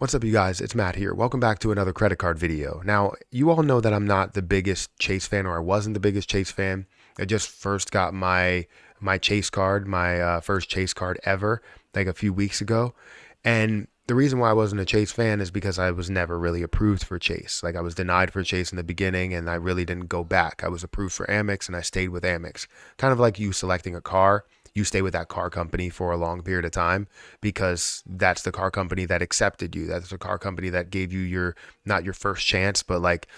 What's up, you guys? It's Matt here. Welcome back to another credit card video. Now, you all know that I'm not the biggest Chase fan, or I wasn't the biggest Chase fan. I just first got my Chase card, my first Chase card ever, like a few weeks ago. And the reason why I wasn't a Chase fan is because I was never really approved for Chase. Like, I was denied for Chase in the beginning, and I really didn't go back. I was approved for Amex, and I stayed with Amex. Kind of like you selecting a car. You stay with that car company for a long period of time because that's the car company that accepted you. That's the car company that gave you your, not your first chance, but like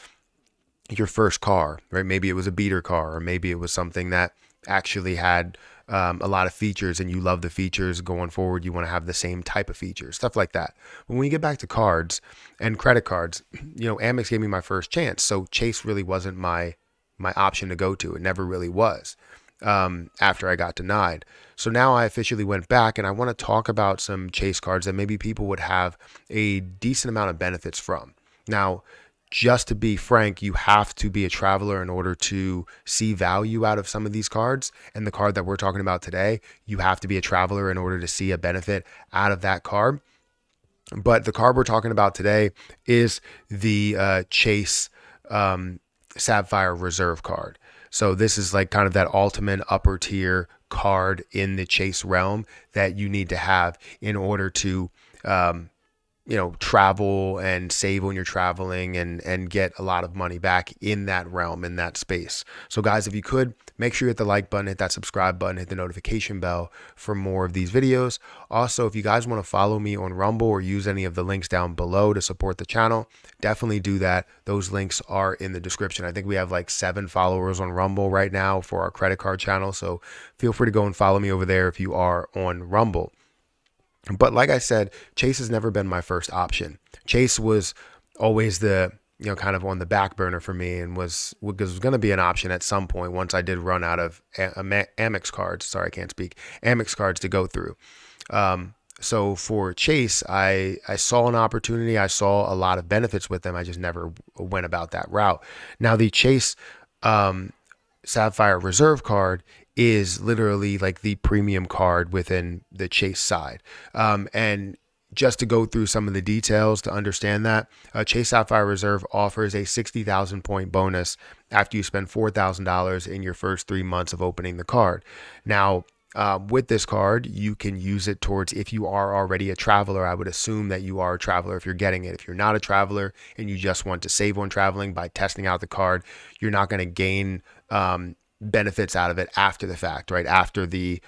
your first car, right? Maybe it was a beater car, or maybe it was something that actually had a lot of features, and you love the features going forward. You want to have the same type of features, stuff like that. When we get back to cards and credit cards, Amex gave me my first chance. So Chase really wasn't my option to go to. It never really was after I got denied. So now I officially went back, and I want to talk about some Chase cards that maybe people would have a decent amount of benefits from. Now, just to be frank, you have to be a traveler in order to see value out of some of these cards. And the card that we're talking about today, you have to be a traveler in order to see a benefit out of that card. But the card we're talking about today is the Chase Sapphire Reserve card. So this is like kind of that ultimate upper tier card in the Chase realm that you need to have in order to travel and save when you're traveling and get a lot of money back in that realm, in that space. So guys, if you could, make sure you hit the like button, hit that subscribe button, hit the notification bell for more of these videos. Also, if you guys want to follow me on Rumble or use any of the links down below to support the channel, definitely do that. Those links are in the description. I think we have like 7 followers on Rumble right now for our credit card channel. So feel free to go and follow me over there if you are on Rumble. But like I said, Chase has never been my first option. Chase was always the, kind of on the back burner for me, and was going to be an option at some point once I did run out of Amex cards. Sorry, I can't speak. Amex cards to go through. So for Chase, I saw an opportunity. I saw a lot of benefits with them. I just never went about that route. Now the Chase Sapphire Reserve card is literally like the premium card within the Chase side. And just to go through some of the details to understand that, Chase Sapphire Reserve offers a 60,000 point bonus after you spend $4,000 in your first 3 months of opening the card. Now, with this card, you can use it towards, if you are already a traveler. I would assume that you are a traveler if you're getting it. If you're not a traveler and you just want to save on traveling by testing out the card, you're not going to gain benefits out of it after the fact, right? After the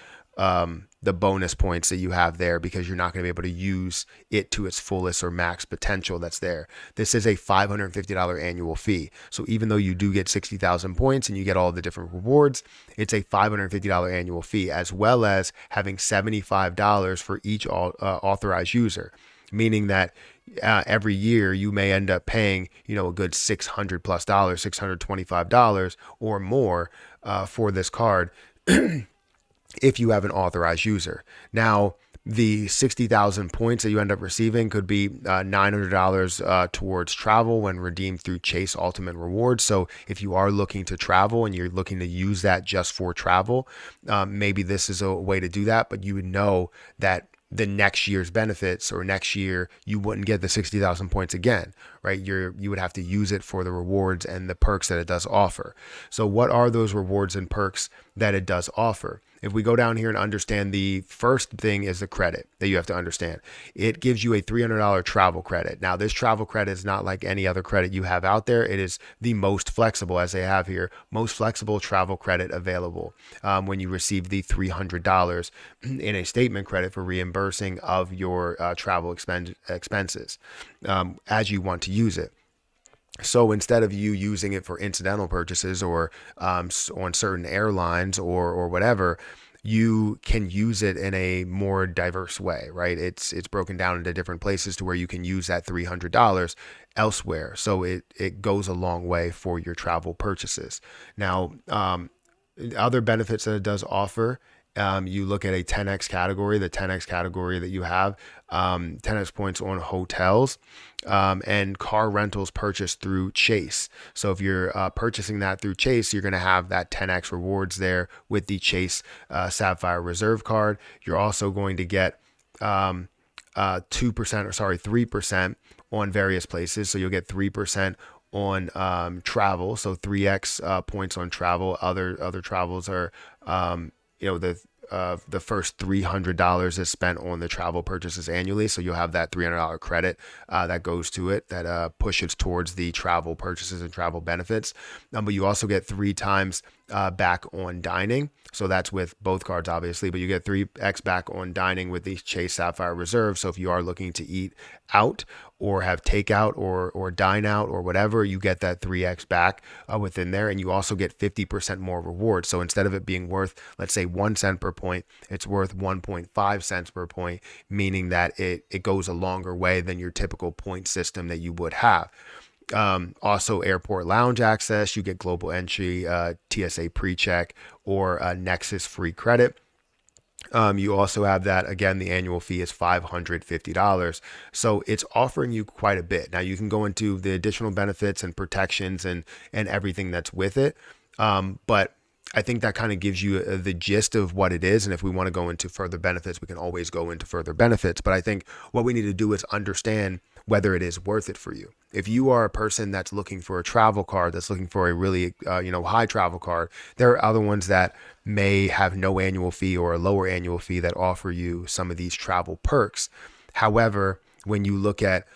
bonus points that you have there, because you're not going to be able to use it to its fullest or max potential that's there. This is a $550 annual fee. So even though you do get 60,000 points and you get all the different rewards, it's a $550 annual fee, as well as having $75 for each authorized user, meaning that every year you may end up paying, a good $600 plus, $625 or more for this card if you have an authorized user. Now, the 60,000 points that you end up receiving could be $900 towards travel when redeemed through Chase Ultimate Rewards. So if you are looking to travel and you're looking to use that just for travel, maybe this is a way to do that, but you would know that the next year's benefits, or next year, you wouldn't get the 60,000 points again, right? You would have to use it for the rewards and the perks that it does offer. So what are those rewards and perks that it does offer? If we go down here and understand, the first thing is the credit that you have to understand. It gives you a $300 travel credit. Now, this travel credit is not like any other credit you have out there. It is the most flexible, as they have here, most flexible travel credit available when you receive the $300 in a statement credit for reimbursing of your travel expenses as you want to use it. So instead of you using it for incidental purchases or on certain airlines or whatever, you can use it in a more diverse way, right? It's broken down into different places to where you can use that $300 elsewhere. So it goes a long way for your travel purchases. Now, other benefits that it does offer, you look at a 10x category, the 10x category that you have, 10x points on hotels and car rentals purchased through Chase. So if you're purchasing that through Chase, you're going to have that 10x rewards there with the Chase Sapphire Reserve card. You're also going to get 2% or sorry 3% on various places. So you'll get 3% on travel, so 3x points on travel. Other travels are the first $300 is spent on the travel purchases annually. So you'll have that $300 credit that goes to it that pushes towards the travel purchases and travel benefits. But you also get 3 times back on dining. So that's with both cards, obviously, but you get 3x back on dining with the Chase Sapphire Reserve. So if you are looking to eat out or have takeout or dine out or whatever, you get that 3x back within there. And you also get 50% more rewards. So instead of it being worth, let's say 1 cent per point, it's worth 1.5 cents per point, meaning that it goes a longer way than your typical point system that you would have. Also airport lounge access, you get global entry, TSA pre-check, or Nexus free credit. You also have that, again, the annual fee is $550. So it's offering you quite a bit. Now you can go into the additional benefits and protections and everything that's with it. But I think that kind of gives you the gist of what it is. And if we want to go into further benefits, we can always go into further benefits. But I think what we need to do is understand whether it is worth it for you. If you are a person that's looking for a travel card, that's looking for a really, high travel card, there are other ones that may have no annual fee or a lower annual fee that offer you some of these travel perks. However, when you look at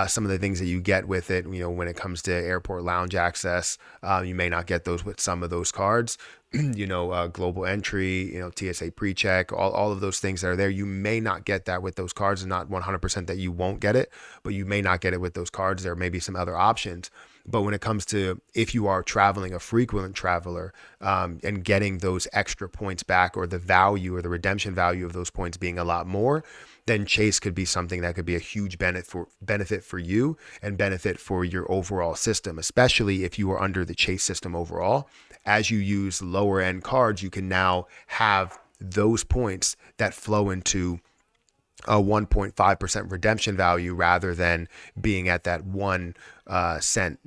some of the things that you get with it, when it comes to airport lounge access, you may not get those with some of those cards. Global entry, TSA pre-check, all of those things that are there. You may not get that with those cards, and not 100% that you won't get it, but you may not get it with those cards. There may be some other options. But when it comes to if you are traveling a frequent traveler and getting those extra points back, or the value or the redemption value of those points being a lot more, then Chase could be something that could be a huge benefit for you and benefit for your overall system, especially if you are under the Chase system overall. As you use lower end cards, you can now have those points that flow into a 1.5% redemption value rather than being at that 1 cent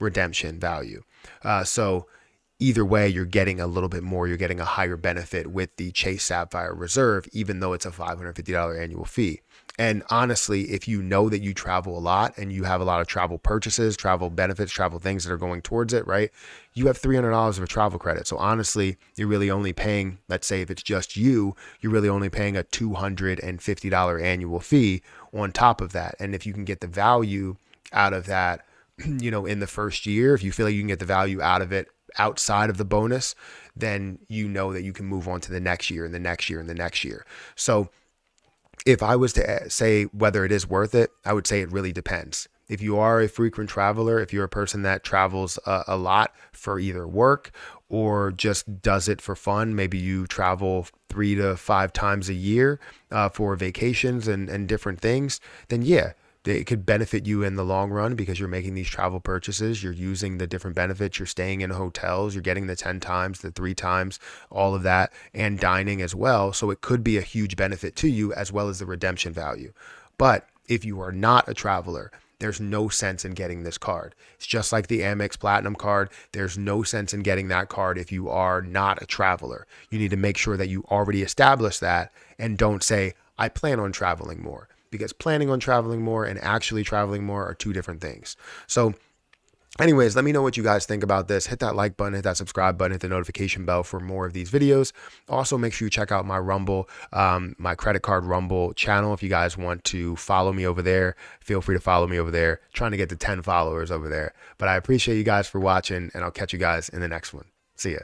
redemption value. So either way, you're getting a little bit more. You're getting a higher benefit with the Chase Sapphire Reserve, even though it's a $550 annual fee. And honestly, if you know that you travel a lot and you have a lot of travel purchases, travel benefits, travel things that are going towards it, right? You have $300 of a travel credit. So honestly, you're really only paying, let's say if it's just you, you're really only paying a $250 annual fee on top of that. And if you can get the value out of that, in the first year, if you feel like you can get the value out of it outside of the bonus, then you know that you can move on to the next year and the next year and the next year. So if I was to say whether it is worth it, I would say it really depends. If you are a frequent traveler, if you're a person that travels a lot for either work or just does it for fun, maybe you travel 3 to 5 times a year for vacations and different things, then yeah, it could benefit you in the long run because you're making these travel purchases. You're using the different benefits. You're staying in hotels. You're getting the 10 times, the 3 times, all of that, and dining as well. So it could be a huge benefit to you as well as the redemption value. But if you are not a traveler, there's no sense in getting this card. It's just like the Amex Platinum card. There's no sense in getting that card if you are not a traveler. You need to make sure that you already establish that and don't say, I plan on traveling more. Because planning on traveling more and actually traveling more are 2 different things. So anyways, let me know what you guys think about this. Hit that like button, hit that subscribe button, hit the notification bell for more of these videos. Also, make sure you check out my Rumble, my credit card Rumble channel. If you guys want to follow me over there, feel free to follow me over there. Trying to get to 10 followers over there. But I appreciate you guys for watching, and I'll catch you guys in the next one. See ya.